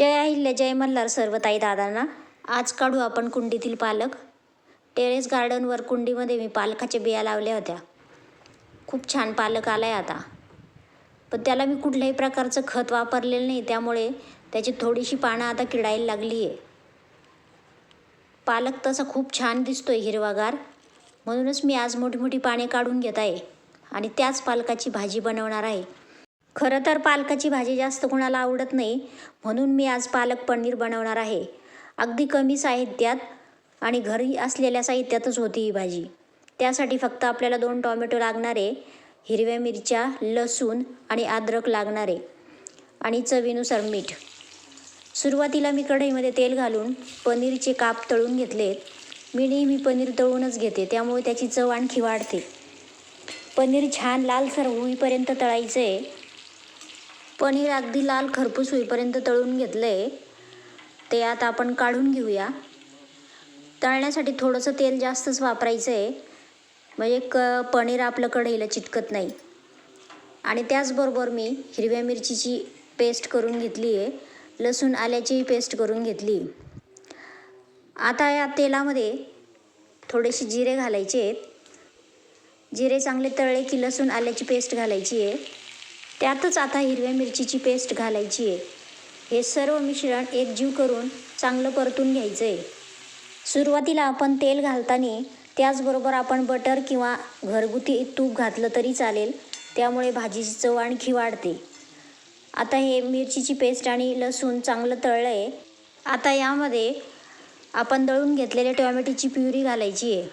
जय अहिल्या, जय मल्हार सर्व ताई दादांना. आज काढू आपण कुंडीतील पालक. टेरेस गार्डनवर कुंडीमध्ये मी पालकाच्या बिया लावल्या होत्या. खूप छान पालक आलाय आता, पण त्याला मी कुठल्याही प्रकारचं खत वापरलेलं नाही, त्यामुळे त्याची थोडीशी पानं आता किडायला लागली आहे. पालक तसा खूप छान दिसतोय हिरवागार, म्हणूनच मी आज मोठी मोठी पाने काढून घेत आहे आणि त्याच पालकाची भाजी बनवणार आहे. खरं तर पालकाची भाजी जास्त कोणाला आवडत नाही, म्हणून मी आज पालक पनीर बनवणार आहे. अगदी कमी साहित्यात आणि घरी असलेल्या साहित्यातच होती ही भाजी. त्यासाठी फक्त आपल्याला 2 टोमॅटो लागणारे, हिरव्या मिरच्या, लसूण आणि अद्रक लागणारे आणि चवीनुसार मीठ. सुरुवातीला मी कढईमध्ये तेल घालून पनीरचे काप तळून घेतलेत. मी नेहमी पनीर तळूनच घेते, त्यामुळे त्याची चव आणखी वाढते. पनीर छान लालसर होईपर्यंत तळायचं आहे. पनीर अगदी लाल खरपूस होईपर्यंत तळून घेतलं आहे. ते आता आपण काढून घेऊया. तळण्यासाठी थोडंसं तेल जास्तच वापरायचं आहे, म्हणजे पनीर आपलं कढईला चिटकत नाही. आणि त्याचबरोबर मी हिरव्या मिरचीची पेस्ट करून घेतली आहे, लसूण आल्याचीही पेस्ट करून घेतली. आता या तेलामध्ये थोडेसे जिरे घालायचे आहेत. जिरे चांगले तळले की लसूण आल्याची पेस्ट घालायची आहे. त्यातच आता हिरव्या मिरचीची पेस्ट घालायची आहे. हे सर्व मिश्रण एकजीव करून चांगलं परतून घ्यायचं आहे. सुरुवातीला आपण तेल घालताना त्याचबरोबर आपण बटर किंवा घरगुती तूप घातलं तरी चालेल, त्यामुळे भाजीची चव आणखी वाढते. आता हे मिरचीची पेस्ट आणि लसूण चांगलं तळलं आहे. आता यामध्ये आपण दळून घेतलेल्या टोमॅटोची प्युरी घालायची आहे.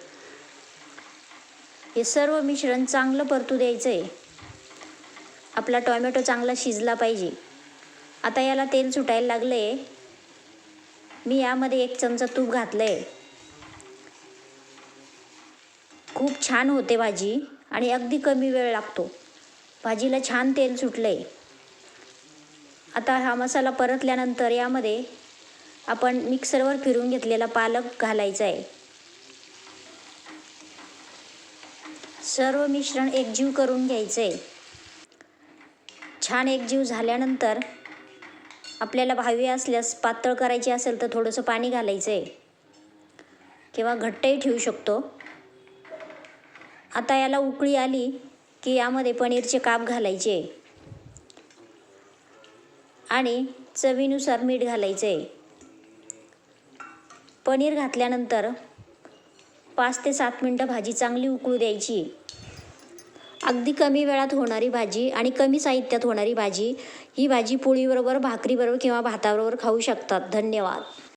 हे सर्व मिश्रण चांगलं परतू द्यायचं आहे. आपला टोमॅटो चांगला शिजला पाहिजे. आता याला तेल सुटायला लागलं आहे. मी यामध्ये 1 चमचा तूप घातलं आहे. खूप छान होते भाजी आणि अगदी कमी वेळ लागतो. भाजीला छान तेल सुटलं आहे. आता हा मसाला परतल्यानंतर यामध्ये आपण मिक्सरवर फिरून घेतलेला पालक घालायचा आहे. सर्व मिश्रण एकजीव करून घ्यायचं आहे. छान एकजीव झाल्यानंतर आपल्याला हवे असल्यास पातळ करायची असेल तर थोडंसं पाणी घालायचं आहे किंवा घट्टही ठेवू शकतो. आता याला उकळी आली की यामध्ये पनीरचे काप घालायचे आणि चवीनुसार मीठ घालायचं आहे. पनीर घातल्यानंतर 5 ते 7 मिनटं भाजी चांगली उकळू द्यायची. अगदी कमी वेळात होणारी भाजी आणि कमी साहित्यात होणारी भाजी. ही भाजी पोळीबरोबर, भाकरीबरोबर किंवा भाताबरोबर खाऊ शकतात. धन्यवाद.